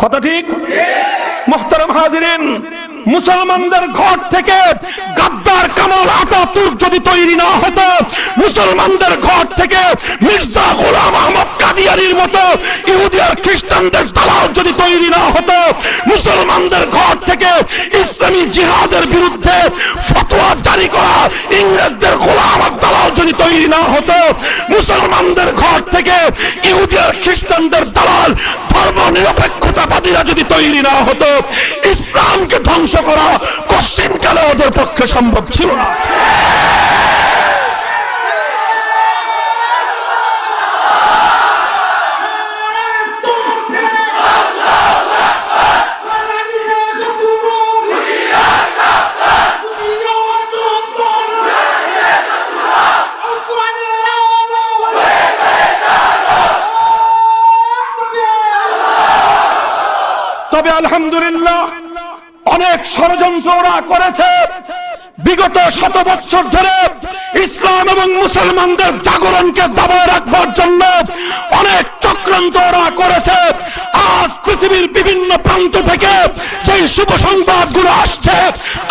কথা ঠিক? মুহতারাম হাজিরিন, মুসলমানদের ঘর থেকে গাদ্দার কামাল আতাতুর্ক যদি তৈরি না হতো, মুসলমানদের ঘর থেকে মির্জা গোলাম আহমদ কাদিয়ানির মতো ইহুদি আর খ্রিস্টানদের দালাল যদি তৈরি না হতো, মুসলমানদের ঘর থেকে ইসলামী জিহাদের বিরুদ্ধে ফতোয়া জারি করা ইংরেজদের গোলাম আর দালাল যদি তৈরি না হতো, মুসলমানদের ঘর থেকে ইহুদি আর খ্রিস্টানদের দালাল ধর্ম নিরপেক্ষতাবাদীরা যদি তৈরি না হতো, ইসলামকে ধ্বংস করা কশ্চিনকালে ওদের পক্ষে সম্ভব ছিল না। তবে আলহামদুলিল্লাহ অনেক ষড়যন্ত্র ওরা করেছে বিগত শত বছর ধরে ইসলাম এবং মুসলমানদের জাগরণকে দাবায় রাখবার জন্য অনেক চক্রান্ত ওরা করেছে। আজ পৃথিবীর বিভিন্ন প্রান্ত থেকে যে শুভ সংবাদগুলো আসছে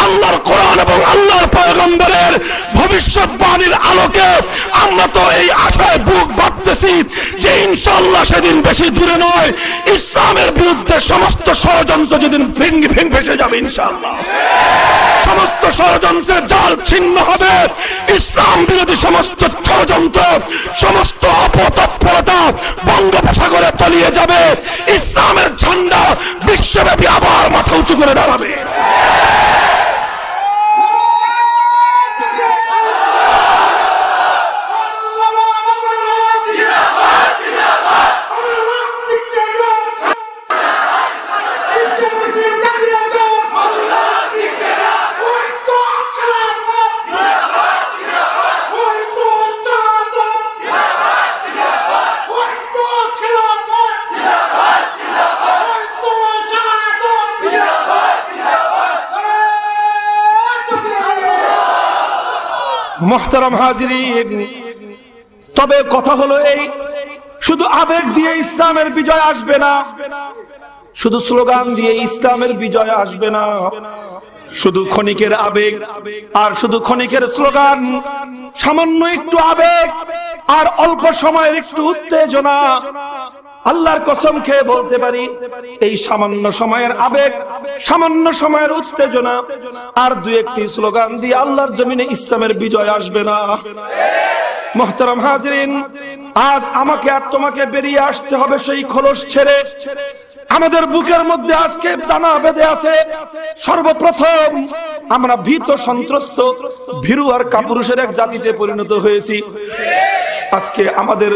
আল্লাহর কোরআন এবং আল্লাহর পয়গম্বরের ভবিষ্যৎবাণীর আলোকে আমরা তো এই আশায় বুক বাঁধতেছি যে ইনশাআল্লাহ সেদিন বেশি দূরে নয়, ইসলামের বিরুদ্ধে সমস্ত ষড়যন্ত্র যেদিন ভেঙে ভেসে যাবে ইনশাআল্লাহ, সমস্ত ষড়যন্ত্রের জাল ছিন্ন হবে, ইসলাম বিরোধী সমস্ত ষড়যন্ত্র সমস্ত অপতৎপরতা বঙ্গোপসাগরে তলিয়ে যাবে, ইসলামের ঝান্ডা বিশ্বব্যাপী আবার মাথা উঁচু করে দাঁড়াবে। মুহতারাম হাজিরিন, তবে কথা হলো এই, শুধু আবেগ দিয়ে ইসলামের বিজয় আসবে না, শুধু স্লোগান দিয়ে ইসলামের বিজয় আসবে না, শুধু ক্ষণিকের আবেগ আর শুধু ক্ষণিকের স্লোগান, সামান্য একটু আবেগ আর অল্প সময়ের একটু উত্তেজনা, আল্লাহর কসম খেয়ে বলতে পারি এই সামান্য সময়ের আবেগ, সামান্য সময়ের উত্তেজনা আর দুই একটি স্লোগান দিয়ে আল্লাহর জমিনে ইসলামের বিজয় আসবে না। মুহতারাম হাজিরিন, আজ আমাকে আর তোমাকে বেরিয়ে আসতে হবে সেই খোলস ছেড়ে। আমাদের বুকের মধ্যে আজকে দানা বেঁধে আছে। সর্বপ্রথম আমরা ভীত সন্ত্রস্ত ভীরু আর কাপুরুষের এক জাতিতে পরিণত হয়েছি। আজকে আমাদের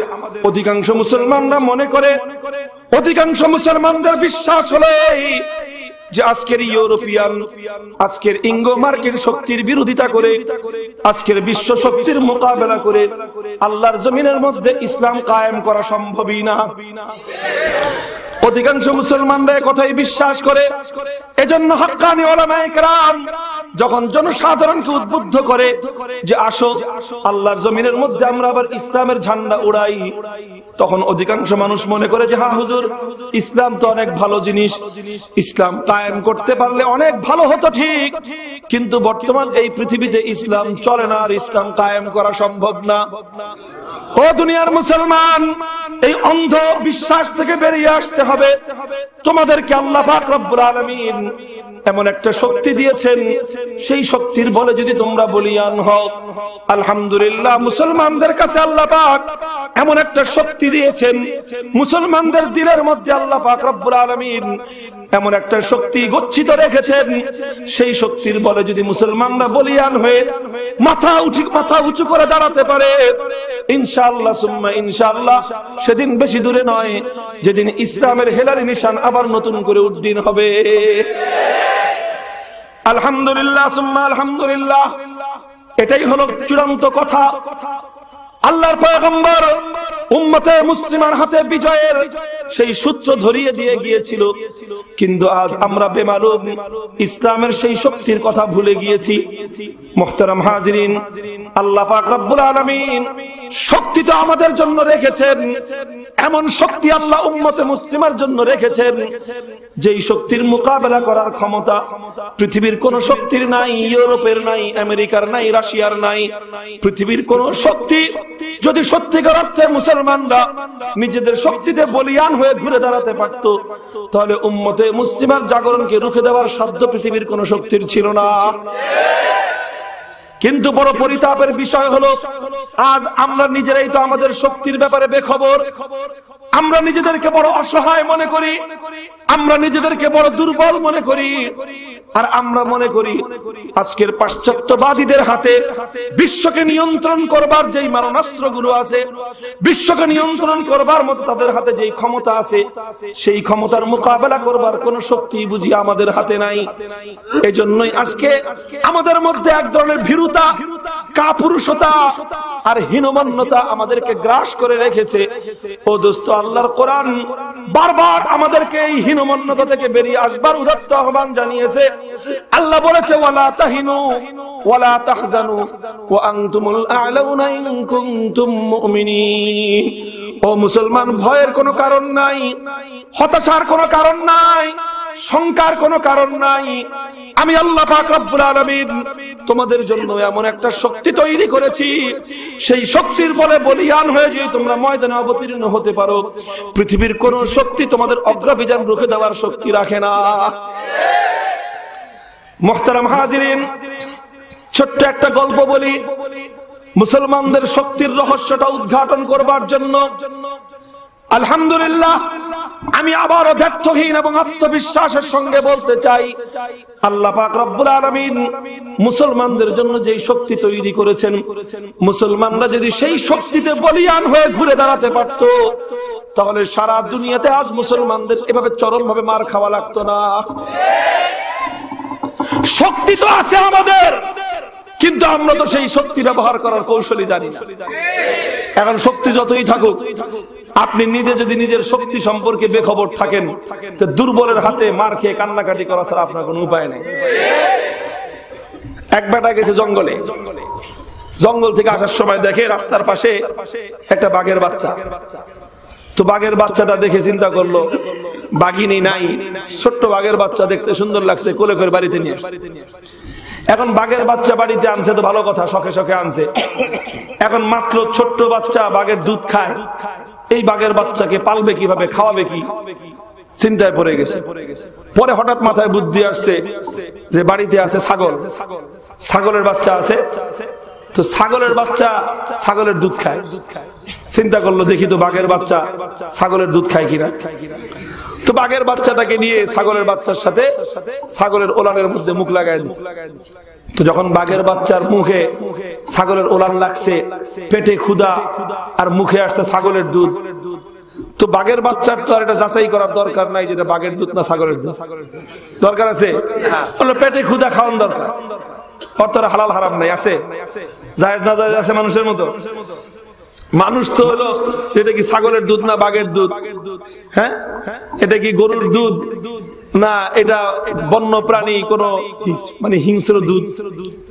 অধিকাংশ মুসলমানরা মনে করে, অধিকাংশ মুসলমানদের বিশ্বাস হলো যে আজকের ইউরোপিয়ান, আজকের ইঙ্গো মার্কিন শক্তির বিরোধিতা করে, আজকের বিশ্ব শক্তির মোকাবেলা করে আল্লাহর জমিনের মধ্যে ইসলাম কায়েম করা সম্ভবই না। অধিকাংশ মুসলমানরা কথাই বিশ্বাস করে। এজন্য হক্কানি উলামায়ে কেরাম যখন জনসাধারণকে উদ্বুদ্ধ করে যে আসো আল্লাহর জমিনের মধ্যে আমরা আবার ইসলামের ঝান্ডা উড়াই, তখন অধিকাংশ মানুষ মনে করে যে হ্যাঁ হুজুর, ইসলাম তো অনেক ভালো জিনিস, ইসলাম কায়েম করতে পারলে অনেক ভালো হতো ঠিক, কিন্তু বর্তমান এই পৃথিবীতে ইসলাম চলে না আর ইসলাম কায়েম করা সম্ভব না। ও দুনিয়ার মুসলমান, এই অন্ধ বিশ্বাস থেকে বেরিয়ে আসতে হবে। তোমাদেরকে আল্লাহ পাক রব্বুল আলামিন এমন একটা শক্তি দিয়েছেন, সেই শক্তির বলে যদি তোমরা বলিয়ান হও, আলহামদুলিল্লাহ মুসলমানদের কাছে আল্লাহ পাক এমন একটা শক্তি দিয়েছেন, মুসলমানদের দিলের মধ্যে আল্লাহ পাক রব্বুল আলামিন এমন একটা শক্তি গচ্ছিত রেখেছেন, সেই শক্তির বলে যদি মুসলমানরা বলিয়ান হয়ে মাথা উঁচু করে দাঁড়াতে পারে, ইনশাআল্লাহ সুম্মা ইনশাআল্লাহ সেদিন বেশি দূরে নয় যেদিন ইসলামের হেলালি নিশান আবার নতুন করে উড্ডীন হবে। আলহামদুলিল্লাহ সুম্মা আলহামদুলিল্লাহ, এটাই হলো চূড়ান্ত কথা। আল্লাহর পয়গম্বর উম্মতে মুসলিমার হাতে বিজয়ের সেই সূত্র ধরিয়ে দিয়ে গিয়েছিল, কিন্তু আজ আমরা বেমালুম ইসলামের সেই শক্তির কথা ভুলে গিয়েছি। মুহতারাম হাজিরিন, আল্লাহ পাক রব্বুল আলামিন শক্তি তো আমাদের জন্য রেখেছেন, এমন শক্তি আল্লাহ উম্মতে মুসলিমার জন্য রেখেছেন যেই শক্তির মোকাবেলা করার ক্ষমতা পৃথিবীর কোন শক্তির নাই, ইউরোপের নাই, আমেরিকার নাই, রাশিয়ার নাই। পৃথিবীর কোন শক্তি যদি সত্যিকার অর্থে মুসলমানরা নিজেদের শক্তিতে বলিয়ান হয়ে ঘুরে দাঁড়াতে পারত, তাহলে উম্মতে মুসলিমার জাগরণকে রুখে দেওয়ার সাধ্য পৃথিবীর কোন শক্তির ছিল না। কিন্তু বড় পরিতাপের বিষয় হলো আজ আমরা নিজেরাই তো আমাদের শক্তির ব্যাপারে বেখবর। আমরা নিজেদেরকে বড় অসহায় মনে করি, আমরা নিজেদেরকে বড় দুর্বল মনে করি, আর আমরা মনে করি আজকের পাশ্চাত্যবাদীদের হাতে বিশ্বকে নিয়ন্ত্রণ করবার যেই মারণাস্ত্রগুলো আছে, বিশ্বকে নিয়ন্ত্রণ করবার মতো তাদের হাতে যেই ক্ষমতা আছে, সেই ক্ষমতার মোকাবেলা করবার কোন শক্তি বুঝি আমাদের হাতে নাই। এজন্যই আজকে আমাদের মধ্যে এক ধরনের ভীরুতা, কাপুরুষতা আর হীনমন্যতা আমাদেরকে গ্রাস করে রেখেছে। ও দোস্ত, আল্লাহর কোরআন বারবার আমাদেরকে এই হীনমন্যতা থেকে বেরিয়ে আসবার উদাত্ত আহ্বান জানিয়েছে। আল্লাহ বলেছে, ওয়ালা তাহিনু ওয়ালা তাহজানু ওয়া আনতুমুল আ'লাউনা ইন কুনতুম মুমিনিন। ও মুসলমান, ভয়ের কোনো কারণ নাই, হতাশার কোনো কারণ নাই, শঙ্কার কোনো কারণ নাই। আমি আল্লাহ পাক রব্বুল আলামিন তোমাদের জন্য এমন একটা শক্তি তৈরি করেছি, সেই শক্তির বলে বলিয়ান হয়ে যদি তোমরা ময়দানে অবতীর্ণ হতে পারো, পৃথিবীর কোন শক্তি তোমাদের অগ্রাভিযান রুখে দেওয়ার শক্তি রাখে না। মুহতারাম হাজিরিন, ছোট্ট একটা গল্প বলি মুসলমানদের শক্তির রহস্যটা উদ্ঘাটন করবার জন্য। আলহামদুলিল্লাহ, আমি আবার অধ্যক্ষহীন এবং আত্মবিশ্বাসের সঙ্গে বলতে চাই, আল্লাহ পাক রব্বুল আলামিন মুসলমানদের জন্য যেই শক্তি তৈরি করেছেন, মুসলমানরা যদি সেই শক্তিতে বলিয়ান হয়ে ঘুরে দাঁড়াতে পারত, তাহলে সারা দুনিয়াতে আজ মুসলমানদের এভাবে চরমভাবে মার খাওয়া লাগতো না। শক্তি তো আছে আমাদের, কিন্তু আমরা তো সেই শক্তি ব্যবহার করার কৌশলই জানি না। এখন শক্তি যতই থাকুক, আপনি নিজে যদি নিজের শক্তি সম্পর্কে বেখবর থাকেন, তো দুর্বলের হাতে মার খেয়ে কান্নাকাটি করা ছাড়া আপনার কোনো উপায় নেই। এক বেটা গেছে জঙ্গলে, জঙ্গল থেকে আসার সময় দেখে রাস্তার পাশে একটা বাঘের বাচ্চা। তো বাঘের বাচ্চাটা দেখে চিন্তা করলো, বাঘিনী নাই, ছোট্ট বাঘের বাচ্চা দেখতে সুন্দর লাগছে, কোলে করে বাড়িতে নিয়ে আসছে। এখন বাঘের বাচ্চা বাড়িতে আনছে তো ভালো কথা, শখে শখে আনছে। এখন মাত্র ছোট্ট বাচ্চা বাঘের দুধ খায়, এই বাঘের বাচ্চাকে পালবে কিভাবে, খাওয়াবে কি, চিন্তায় পড়ে গেছে। পরে হঠাৎ মাথায় বুদ্ধি আসছে যে বাড়িতে আছে ছাগল, ছাগলের বাচ্চা আছে, তো ছাগলের বাচ্চা ছাগলের দুধ খায়। চিন্তা করলো, দেখি তো বাঘের বাচ্চা ছাগলের দুধ খায় কিনা। তো বাঘের বাচ্চাটাকে নিয়ে ছাগলের বাচ্চার সাথে ছাগলের ওলানের মধ্যে মুখ লাগাই দিচ্ছে। তো যখন বাঘের বাচ্চার মুখে ছাগলের ওলান লাগছে, পেটে ক্ষুধা আর মুখে আসছে ছাগলের দুধ, তো বাঘের বাচ্চার তো আর এটা যাচাই করার দরকার নাই যেটা বাঘের দুধ না ছাগলের দুধ। দরকার আছে? পেটে ক্ষুধা খাওয়ান দরকার। অর্থরা হালাল হারাম নাই, আছে জায়েজ না জায়েজ আছে মানুষের মতো। মানুষ তো হলো, এটা কি ছাগলের দুধ না বাঘের দুধ? হ্যাঁ, এটা কি গরুর দুধ না এটা বন্য প্রাণী কোন মানে হিংস্র দুধ?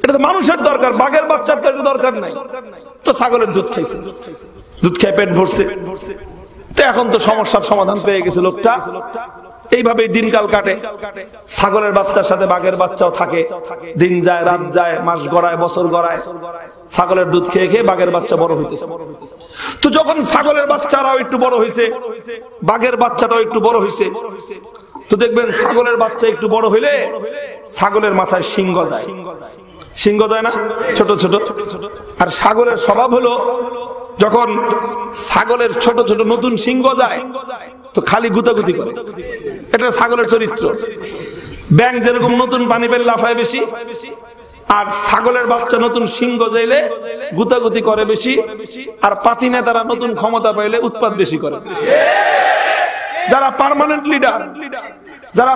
এটা তো মানুষের দরকার, বাঘের বাচ্চার তো এটা দরকার নাই। তো ছাগলের দুধ খাইছে, দুধ খেয়ে পেট ভরছে। তো এখন তো সমস্যার সমাধান পেয়ে গেছে লোকটা। এইভাবেই দিনকাল কাটে, ছাগলের বাচ্চার সাথে বাঘের বাচ্চাও থাকে। দিন যায়, রাত যায়, মাস গড়ায়, বছর গড়ায়, ছাগলের দুধ খেয়ে খেয়ে বাঘের বাচ্চা বড় হইতেছে। তো যখন ছাগলের বাচ্চারাও একটু বড় হয়েছে, বাঘের বাচ্চাটাও একটু বড় হয়েছে, তো দেখবেন ছাগলের বাচ্চা একটু বড় হইলে ছাগলের মাথায় সিংহ যায়। সিংহ যায় না, ছোট ছোট। আর ছাগলের স্বভাব হলো, যখন ছাগলের ছোট ছোট নতুন সিংহ যায় তো খালি গুতাগুতি করে। এটা ছাগলের চরিত্র। ব্যাঙ যেরকম নতুন পানি পেলে লাফায় বেশি, আর ছাগলের বাচ্চা নতুন সিংহ যাইলে গুতাগুতি করে বেশি, আর পাতি নেতারা নতুন ক্ষমতা পাইলে উৎপাত বেশি করে। যারা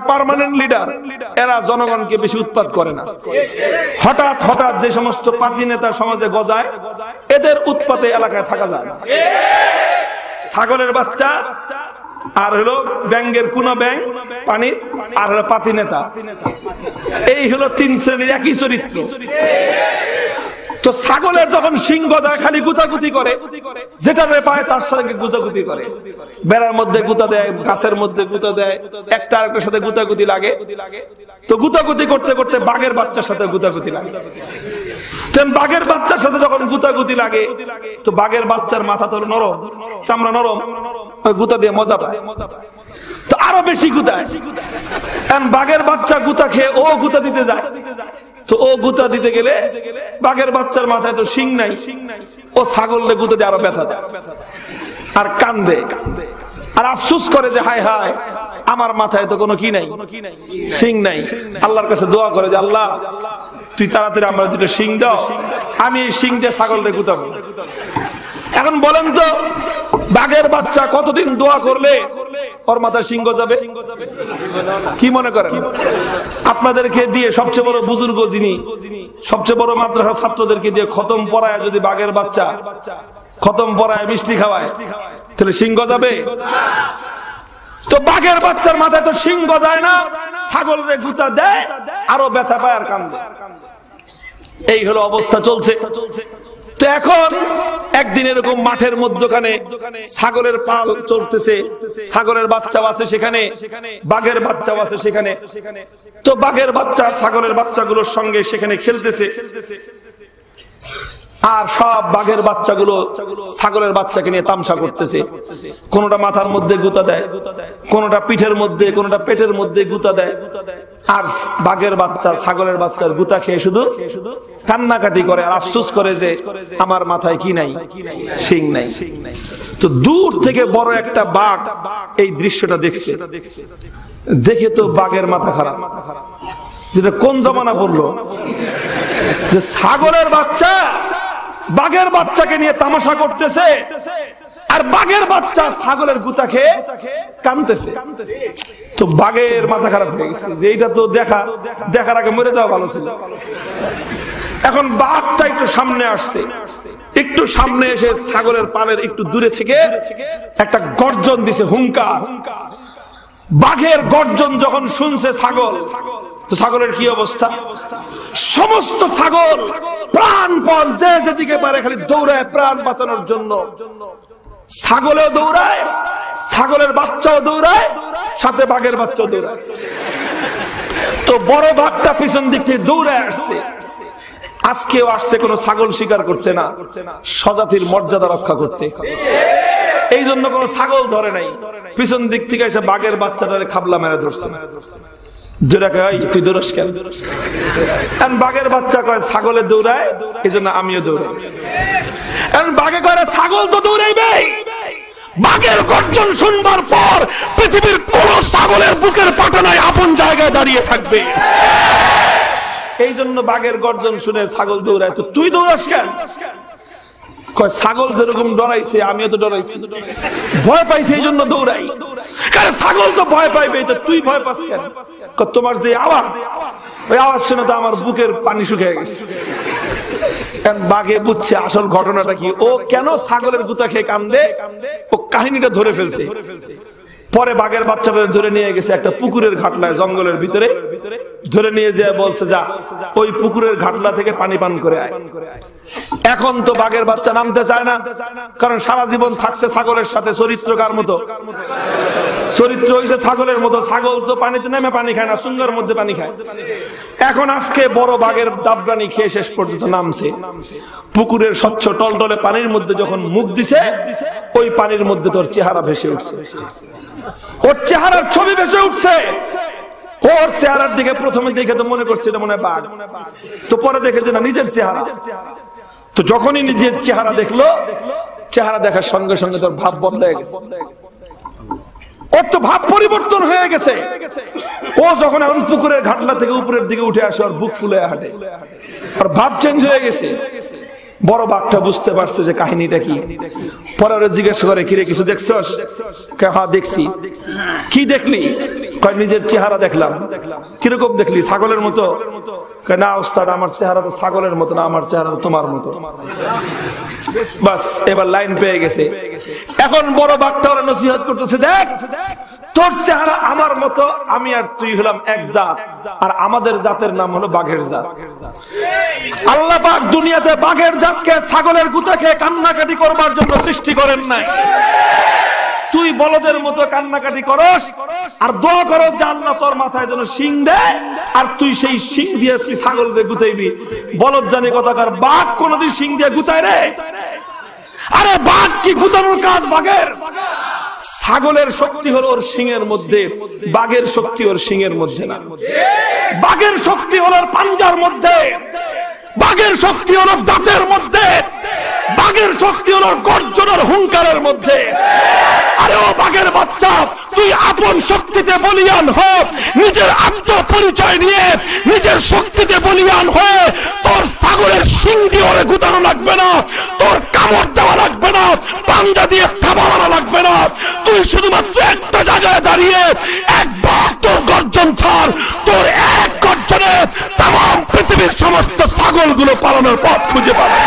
পার্মানেন্ট লিডার এরা জনগণকে বেশি উৎপাত করে না। হঠাৎ হঠাৎ যে সমস্ত পাতি নেতা সমাজে গজায়, এদের উৎপাতে এলাকায় থাকা যায় না। ছাগলের বাচ্চা আর হলো ব্যাঙের কোন ব্যাঙ পানির, আর হলো পাতি নেতা, এই হলো 3 শ্রেণীর একই চরিত্র। তো ছাগলের যখন সিং গজায় খালি গুতাগুতি করে, যেটা পায় তার সঙ্গে গুতাগুতি করে, বেড়ার মধ্যে গুতা দেয়, গাছের মধ্যে গুতা দেয়, একটা আরেকটার সাথে গুতাগুতি লাগে। তো গুতাগুতি করতে করতে বাঘের বাচ্চার সাথে গুতাগুতি লাগে। বাঘের বাচ্চার সাথে যখন গুতাগুতি লাগে, তো বাঘের বাচ্চার মাথা তো নরম, চামড়া নরম, গুতা দিয়ে মজা পায়, তো আরো বেশি গুতায়। বাঘের বাচ্চা গুতা খেয়ে ও গুতা দিতে যায়, তো ও গুতা দিতে গেলে বাঘের বাচ্চার মাথায় তো শিং নাই, ও ছাগলে গুতা দিয়ে আরো ব্যথা দেয় আর কান্দে আর আফসোস করে যে হায় হায় আমার মাথায় তো কোনো কি নাই, শিং নাই। আল্লাহর কাছে দোয়া করে যে আল্লাহ তুই তাড়াতাড়ি আমরা দুটো শিং দাও, আমি এই শিং দিয়ে ছাগলকে গুতাবো। এখন বলেন তো বাঘের বাচ্চা কতদিন দোয়া করলে ওর মাথায় শিং গজাবে? কি মনে করেন? আপনাদেরকে দিয়ে সবচেয়ে বড় বুজুর্গ যিনি, সবচেয়ে বড় মাদ্রাসা ছাত্রদেরকে দিয়ে খতম পড়ায় যদি বাঘের বাচ্চা খতম পড়ায় মিষ্টি খাওয়ায়, তাহলে শিং গজাবে? তো বাঘের বাচ্চার মাথায় তো শিং গজায় না, ছাগলের গুতা দেয় আরো ব্যথা পায় আর কান্দে। এই হলো অবস্থা চলছে। তো এখন একদিন এরকম মাঠের মধ্যখানে ছাগলের পাল চলতেছে, ছাগলের বাচ্চাও আছে সেখানে, বাঘের বাচ্চাও আছে সেখানে। তো বাঘের বাচ্চা ছাগলের বাচ্চাগুলোর সঙ্গে সেখানে খেলতেছে, আর সব বাঘের বাচ্চাগুলো ছাগলের বাচ্চাকে নিয়ে তামসা করতেছে। কোনটা মাথার মধ্যে গুতা দেয়, কোনটা পিঠের মধ্যে, কোনটা পেটের মধ্যে গুতা দেয়। আর বাঘের বাচ্চা ছাগলের বাচ্চার গুতা খেয়ে শুধু কান্নাকাটি করে আর আফসোস করে যে আমার মাথায় কি নাই, শিং নাই। তো দূর থেকে বড় একটা বাঘ এই দৃশ্যটা দেখছে, দেখে তো বাঘের মাথা খারাপ, যেটা কোন জমানা পড়লো যে ছাগলের বাচ্চা বাঘের বাচ্চাকে নিয়ে তামাশা করতেছে, আর বাঘের বাচ্চা ছাগলের গুতা খেয়ে কাঁদতেছে। তো বাঘের মাথা খারাপ হয়ে গেছে যে এইটা তো দেখার আগে মরে যাওয়া ভালো ছিল। এখন বাঘটা একটু সামনে আসছে, একটু সামনে এসে ছাগলের পালের একটু দূরে থেকে একটা গর্জন দিছে, হুঙ্কার। বাঘের গর্জন যখন শুনছে ছাগল, তো ছাগলের কি অবস্থা? সমস্ত ছাগল প্রাণপণ যে যেদিকে পারে খালি দৌড়ায় প্রাণ বাঁচানোর জন্য। ছাগলেও দৌড়ায়, ছাগলের বাচ্চাও দৌড়ায়, সাথে বাঘের বাচ্চাও দৌড়ায়। তো বড় বাঘটা পিছন দিক থেকে দৌড়ায় আসছে। আজকেও আসছে কোনো ছাগল শিকার করতে না, স্বজাতির মর্যাদা রক্ষা করতে। এই জন্য কোনো ছাগল ধরে নাই, পিছন দিক থেকে এসে বাঘের বাচ্চাটারে খাবলা মেরে ধরছে। তুই দৌড়াস কেন? বাঘের বাচ্চা কয় ছাগলে দৌড়ায়, এই জন্য আমিও দৌড়াই। বাঘে কয় ছাগল তো দৌড়াইবে। বাঘের গর্জন শুনবার পর পৃথিবীর কোন ছাগলের বুকের পাটানায় আপন জায়গায় দাঁড়িয়ে থাকবে। এই জন্য বাঘের গর্জন শুনে ছাগল দৌড়ায়। তো তুই দৌড়াস কেন? কয় ছাগল যেরকম ডরাইছে আমিও তো ডরাইছি, ভয় পাইছে এই জন্য দৌড়াই। কারণ ছাগল তো ভয় পাইবে, তো তুই ভয় পাস কেন? তোমার যে আওয়াজ, ওই আওয়াজ শুনে তো আমার বুকের পানি শুকিয়ে গেছে। বাঘে বুঝছে আসল ঘটনাটা কি, ও কেন ছাগলের গুতা খেয়ে কান্দে, ও কাহিনীটা ধরে ফেলছে। পরে বাঘের বাচ্চাটা ধরে নিয়ে গেছে একটা পুকুরের ঘাটলায়, জঙ্গলের ভিতরে ধরে নিয়ে যায়, বলছে যা ওই পুকুরের ঘাটলা থেকে পানি পান করে আয়। এখন তো বাঘের বাচ্চা নামতে চায় না, কারণ সারা জীবন থাকছে ছাগলের সাথে। চরিত্রকার মতো চরিত্র হয়েছে ছাগলের মতো। ছাগল তো পানিতে নেমে পানি খায় না, সুঙ্গার মধ্যে পানি খায়। এখন আজকে বড় বাঘের দাবরানি খেয়ে শেষ পর্যন্ত নামছে পুকুরের স্বচ্ছ টলটলে পানির মধ্যে। যখন মুখ দিছে, ওই পানির মধ্যে তোর চেহারা ভেসে উঠছে, ওর চেহারার ছবি ভেসে উঠছে। ওর চেহারার দিকে প্রথমে দেখে তো মনে করছে এটা মনে হয় বাঘ, তো পরে দেখে যে না নিজের চেহারা। তো যখনই নিজের চেহারা দেখলো, চেহারা দেখার সঙ্গে সঙ্গে তোর ভাব বদলে গেছে, ওর তো ভাব পরিবর্তন হয়ে গেছে। ও যখন এখন পুকুরের ঘাটলা থেকে উপরের দিকে উঠে আসে, ওর বুক ফুলে হাঁটে, আর ভাব চেঞ্জ হয়ে গেছে। বড় বাঘটা বুঝতে পারছে যে কাহিনীটা কি। পরে ওরা জিজ্ঞেস করে, কিরে কিছু দেখছস? হ্যাঁ দেখছি। কি দেখলি? কয় নিজের চেহারা দেখলাম। কিরকম দেখলি? ছাগলের মতো? কয় না ওস্তাদ, আমার চেহারা তো ছাগলের মতো না, আমার চেহারা তো তোমার মতো। বাস, এবার লাইন পেয়ে গেছে। এখন বড় বাঘটা ওরা নসিহত করতেছে, দেখ তোর চেহারা আমার মতো, আমি আর তুই হলাম এক জাত, আর আমাদের জাতের নাম হলো বাঘের জাত। আল্লাহ পাক দুনিয়াতে বাঘের জাতকে ছাগলের গুতা খেয়ে কান্নাকাটি করবার জন্য সৃষ্টি করেন নাই। তুই বলদের মতো কান্নাকাটি করস আর দোয়া করস যে আল্লাহ তোর মাথায় যেন শিং দেয়, আর তুই সেই শিং দিয়ে ছাগল দিয়ে গুতাইবি। বলদ জানি কথাকার, বাঘ কোনদিন শিং দিয়ে গুতায় রে? আরে বাঘ কি গুতানোর কাজ বাঘের? ছাগলের শক্তি হলো ওর শিংয়ের মধ্যে, বাঘের শক্তি ওর শিংয়ের মধ্যে না। বাঘের শক্তি হলো ওর পাঞ্জার মধ্যে, বাঘের শক্তি হলো দাঁতের মধ্যে, বাঘের শক্তি হলো গর্জনের হুঙ্কারের মধ্যে। আরে ও বাঘের বাচ্চা, তুই আপন শক্তিতে বলিয়ান হ, নিজের আত্মপরিচয় নিয়ে নিজের শক্তিতে বলিয়ান হয়ে তোর ছাগলের শিং দিয়ে ওরে গুতানো লাগবে না, তোর কামড় দেওয়া লাগবে না, পাঞ্জা দিয়ে থাবানো লাগবে না। তুই শুধুমাত্র একটা জায়গায় দাঁড়িয়ে একবার তোর গর্জন ছাড়, তোর এক গর্জনে তাম পৃথিবীর সমস্ত ছাগলগুলো পালানোর পথ খুঁজে পাবে।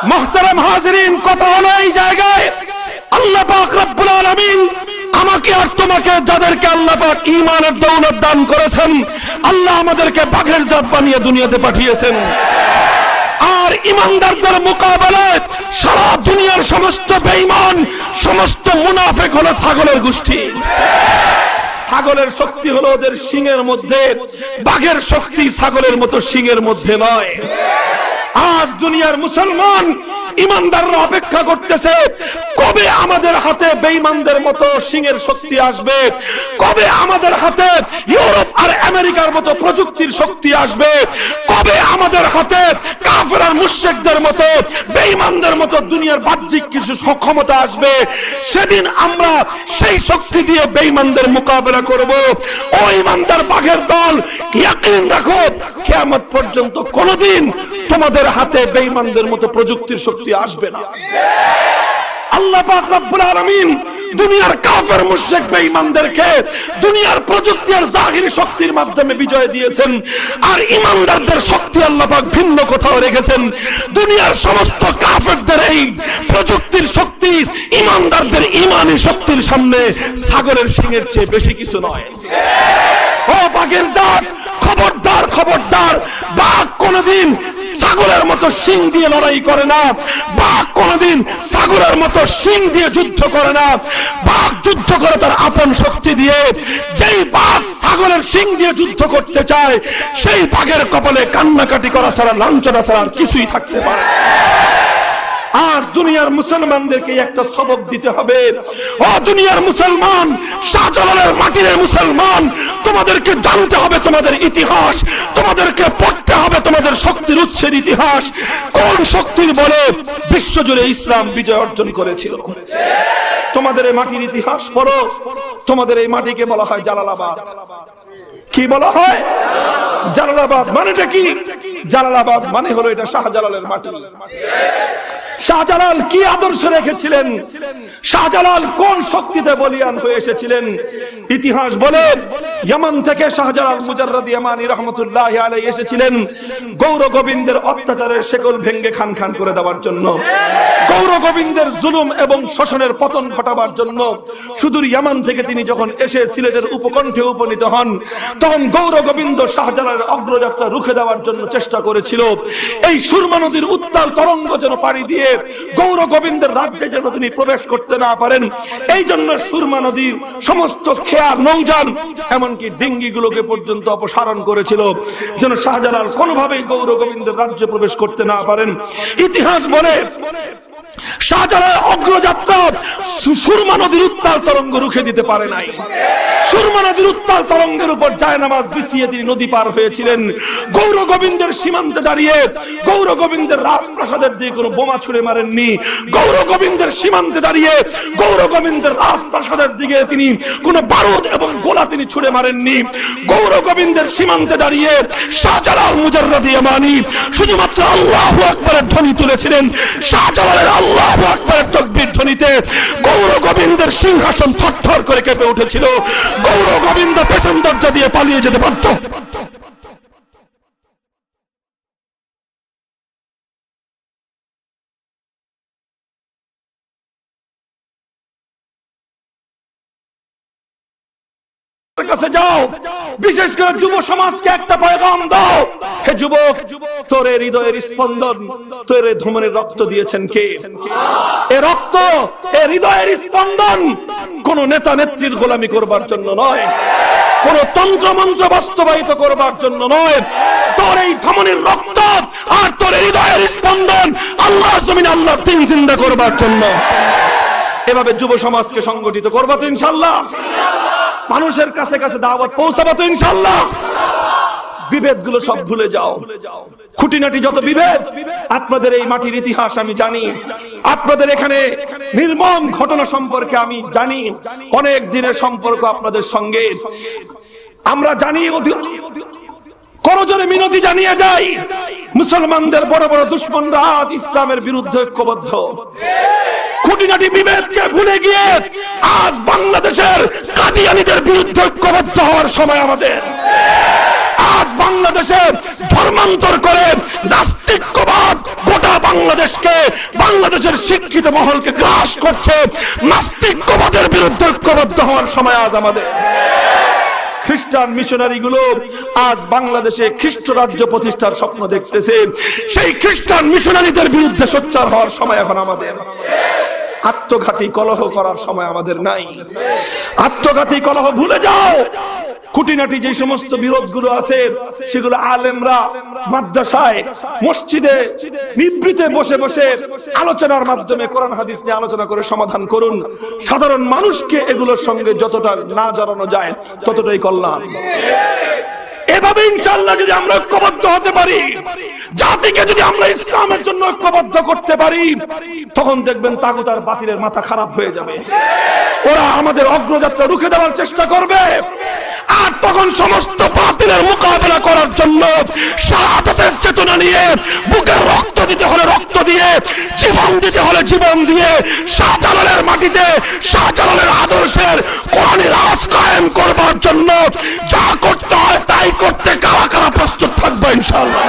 মোহতারাম হাজিরিন, কথা হলো এই জায়গায় আল্লাহ পাক রব্বুল আলামিন আমাকে আর তোমাকে, যাদেরকে আল্লাহ পাক ঈমানের দৌলত দান করেছেন, আল্লাহ আমাদেরকে বাঘের জাত বানিয়ে দুনিয়াতে পাঠিয়েছেন। আর ঈমানদারদের মোকাবেলায় সারা দুনিয়ার সমস্ত বেঈমান, সমস্ত মুনাফিক হলো ছাগলের গোষ্ঠী। ছাগলের শক্তি হলো ওদের শিংয়ের মধ্যে, বাঘের শক্তি ছাগলের মতো শিংয়ের মধ্যে নয়। আজ দুনিয়ার মুসলমান ইমানদাররা অপেক্ষা করতেছে কবে আমাদের হাতে বেঈমানদের মতো সিংহের শক্তি আসবে, কবে আমাদের হাতে ইউরোপ আর আমেরিকার মতো প্রযুক্তির শক্তি আসবে, কবে আমাদের হাতে কাফের আর মুশরিকদের মতো বেঈমানদের মতো দুনিয়ার বাহ্যিক কিছু সক্ষমতা আসবে। সেদিন আমরা সেই শক্তি দিয়ে বেঈমানদের মোকাবেলা করব। ও ইমানদার বাঘের দল, ইয়াকিন রাখো কিয়ামত পর্যন্ত কোনদিন তোমাদের হাতে বেঈমানদের মতো প্রযুক্তির শক্তি আসবে না। আল্লাহ পাক রব্বুল আলামিন দুনিয়ার কাফের মুশরিক বেঈমানদেরকে দুনিয়ার প্রযুক্তি আর জাহিরি শক্তির মাধ্যমে বিজয় দিয়েছেন, আর ঈমানদারদের শক্তি আল্লাহ পাক ভিন্ন কোথাও রেখেছেন। দুনিয়ার সমস্ত কাফেরদের এই প্রযুক্তির শক্তি ঈমানদারদের ঈমানি শক্তির সামনে ছাগলের শিংয়ের চেয়ে বেশি কিছু নয়। ও বাঘের জাত, খবরদার খবরদার, বাঘ কোনদিন ছাগলের মতো শিং দিয়ে লড়াই করে না, বাঘ কোনদিন ছাগলের মতো শিং দিয়ে যুদ্ধ করে না। বাঘ যুদ্ধ করে তার আপন শক্তি দিয়ে। যেই বাঘ ছাগলের শিং দিয়ে যুদ্ধ করতে চায়, সেই বাঘের কপালে কান্নাকাটি করা ছাড়া, লাঞ্ছনা ছাড়া আর কিছুই থাকতে পারে। আজ দুনিয়ার মুসলমানদেরকে একটা সবক দিতে হবে। ও দুনিয়ার মুসলমান, শাহজালালের মাটির মুসলমান, তোমাদেরকে জানতে হবে তোমাদের ইতিহাস, তোমাদেরকে পড়তে হবে তোমাদের শক্তির উৎসের ইতিহাস। কোন শক্তির বলে বিশ্বজুড়ে ইসলাম বিজয় অর্জন করেছিল। তোমাদের এই মাটির ইতিহাস পড়ো। তোমাদের এই মাটিকে বলা হয় জালালাবাদ। কি বলা হয়? জালালাবাদ মানেটা কি? জালালাবাদ মানে হলো এটা শাহজালালের মাটি। শাহজালাল কি আদর্শ রেখেছিলেন? শাহজালাল কোন শক্তিতে বলিয়ান হয়ে এসেছিলেন? ইতিহাস বলে ইয়ামান থেকে শাহজালাল মুজাররদ ইয়ামানি রহমতুল্লাহি আলাইহি এসেছিলেন গৌর গোবিন্দের অত্যাচারের শেকল ভেঙে খান খান করে দেওয়ার জন্য, গৌর গোবিন্দের জুলুম এবং শোষণের পতন ঘটাবার জন্য। সুদূর ইয়ামান থেকে তিনি যখন এসে সিলেটের উপকণ্ঠে উপনীত হন, তখন গৌর গোবিন্দ শাহজালালের অগ্রযাত্রা রুখে দেওয়ার জন্য চেষ্টা চেষ্টা করেছিল এই সুরমা নদীর উত্তাল তরঙ্গ যেন পাড়ি দিয়ে গৌর গোবিন্দের রাজ্যে যেন তিনি প্রবেশ করতে না পারেন। এই জন্য সুরমা নদীর সমস্ত খেয়ার নৌযান এমনকি ডিঙ্গিগুলোকে পর্যন্ত অপসারণ করেছিল যেন শাহজালাল কোনোভাবেই গৌর গোবিন্দের রাজ্যে প্রবেশ করতে না পারেন। ইতিহাস বলে শাহজালাল অগ্রযাত্রা সুরমা নদীর উত্তাল তরঙ্গ রুখে দিতে পারে নাই। সুরমা নদীর উত্তাল তরঙ্গের উপর জায়নামাজ বিছিয়ে তিনি নদী পার হয়েছিলেন। গৌর গোবিন্দের সীমান্তে দাঁড়িয়ে গৌর গোবিন্দের রাজপ্রাসাদের দিকে কোনো বোমা ছুড়ে মারেননি। গৌর গোবিন্দের সীমান্তে দাঁড়িয়ে গৌর গোবিন্দের রাজপ্রাসাদের দিকে তিনি কোনো বারুদ এবং গোলা তিনি ছুড়ে মারেননি। গৌর গোবিন্দের সীমান্তে দাঁড়িয়ে শাহজালাল মুজাররদ ইয়ামানি শুধুমাত্র আল্লাহু আকবারের ধ্বনি তুলেছিলেন। শাহজালালের আল্লাহু আকবারের তাকবীর ধ্বনিতে গৌর গোবিন্দের সিংহাসন থরথর করে কেঁপে উঠেছিল। গৌর গোবিন্দ পেছন দরজা দিয়ে পালিয়ে যেতে বাধ্য। কাছে যাও, বিশেষ করে যুব সমাজকে একটা পয়গাম দাও, হে যুবক, তোর হৃদয়ের স্পন্দন, তোর ধমনীর রক্ত দিয়েছেন কে? এ রক্ত, এ হৃদয়ের স্পন্দন কোন নেতা নেত্রীর গোলামি করবার জন্য নয়, কোন তন্ত্র মন্ত্র বাস্তবায়িত করবার জন্য নয়। তোর এই ধমনীর রক্ত আর তোর হৃদয়ের স্পন্দন আল্লাহর জমিনে আল্লাহর দিন জিন্দা করবার জন্য। এভাবে যুব সমাজকে সংগঠিত করবা তো ইনশাআল্লাহ? মানুষের কাছে কাছে দাওয়াত পৌঁছাবা তো ইনশাআল্লাহ? বিভেদগুলো সব ভুলে যাও। খুঁটিনাটি যত বিভেদ, আপনাদের এই মাটির ইতিহাস আমি জানি, আপনাদের এখানে নির্মম ঘটনা সম্পর্কে আমি জানি, অনেক দিনের সম্পর্ক আপনাদের সঙ্গে আমরা জানি। করজোরে মিনতি জানিয়ে যাই, মুসলমানদের বড় বড় দুশমনরা আজ ইসলামের বিরুদ্ধে ঐক্যবদ্ধ। খুঁটিনাটি বিভেদকে ভুলে গিয়ে আজ বাংলাদেশের কাদিয়ানীদের বিরুদ্ধে ঐক্যবদ্ধ হওয়ার সময় আমাদের। আজ বাংলাদেশে ধর্মান্তর করে নাস্তিকবাদ গোটা বাংলাদেশকে, বাংলাদেশের শিক্ষিত মহলকে গ্রাস করছে। নাস্তিকবাদের বিরুদ্ধে ঐক্যবদ্ধ হওয়ার সময় আজ আমাদের। খ্রিস্টান মিশনারি গুলো আজ বাংলাদেশে খ্রিস্ট রাজ্য প্রতিষ্ঠার স্বপ্ন দেখতেছে। সেই খ্রিস্টান মিশনারিদের বিরুদ্ধে সোচ্চার হওয়ার সময় এখন আমাদের। আত্মঘাতী কলহ করার সময় আমাদের নাই। আত্মঘাতী কলহ ভুলে যাও। খুঁটিনাটি যে সমস্ত বিরোধগুলো আছে সেগুলো আলেমরা মাদ্রাসায়, মসজিদে, নিভৃতে বসে বসে আলোচনার মাধ্যমে কোরআন হাদিস নিয়ে আলোচনা করে সমাধান করুন। সাধারণ মানুষকে এগুলোর সঙ্গে যতটা না জড়ানো যায় ততটাই কল্যাণ। এভাবে ইনশাআল্লাহ যদি আমরা ঐক্যবদ্ধ হতে পারি, জাতিকে যদি আমরা ইসলামের জন্য ঐক্যবদ্ধ করতে পারি, তখন দেখবেন তাগুত আর বাতিলের মাথা খারাপ হয়ে যাবে। ওরা আমাদের অগ্রযাত্রা রুখে দেওয়ার চেষ্টা করবে। আর তখন সমস্ত বাতিলের মোকাবেলা করার জন্য শাহাদাতের চেতনা নিয়ে, বুকের রক্ত দিতে হলে রক্ত দিয়ে, জীবন দিতে হলে জীবন দিয়ে শাহজালালের মাটিতে শাহজালালের আদর্শের কোরআনি রাজ কায়েম করবার জন্য যা করতে হয় তাই করতে কারা কারা প্রস্তুত থাকবে ইনশাআল্লাহ?